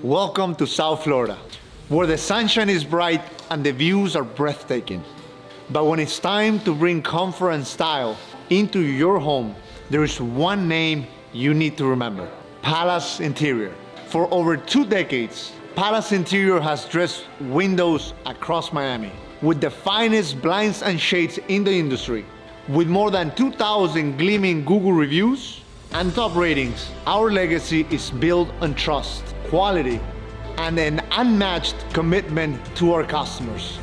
Welcome to South Florida, where the sunshine is bright and the views are breathtaking. But when it's time to bring comfort and style into your home, there is one name you need to remember: Palace Interior. For over 2 decades, Palace Interior has dressed windows across Miami with the finest blinds and shades in the industry. With more than 2,000 gleaming Google reviews and top ratings, our legacy is built on trust, quality, and an unmatched commitment to our customers.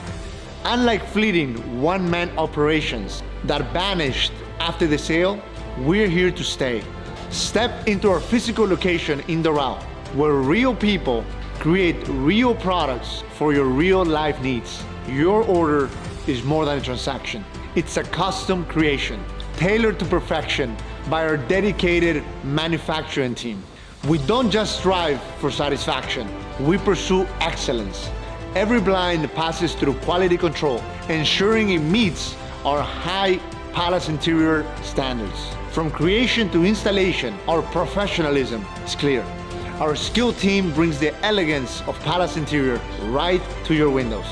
Unlike fleeting one-man operations that vanished after the sale, we're here to stay. Step into our physical location in Doral, where real people create real products for your real life needs. Your order is more than a transaction. It's a custom creation, tailored to perfection by our dedicated manufacturing team. We don't just strive for satisfaction, we pursue excellence. Every blind passes through quality control, ensuring it meets our high Palace Interior standards. From creation to installation, our professionalism is clear. Our skilled team brings the elegance of Palace Interior right to your windows.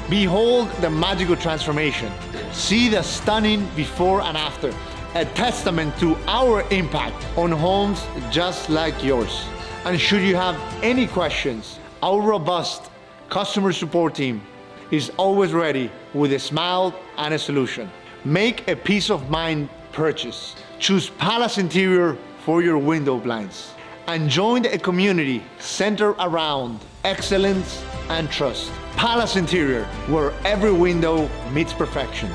Behold the magical transformation. See the stunning before and after, a testament to our impact on homes just like yours. And should you have any questions, our robust customer support team is always ready with a smile and a solution. Make a peace of mind purchase. Choose Palace Interior for your window blinds and join a community centered around excellence and trust. Palace Interior, where every window meets perfection.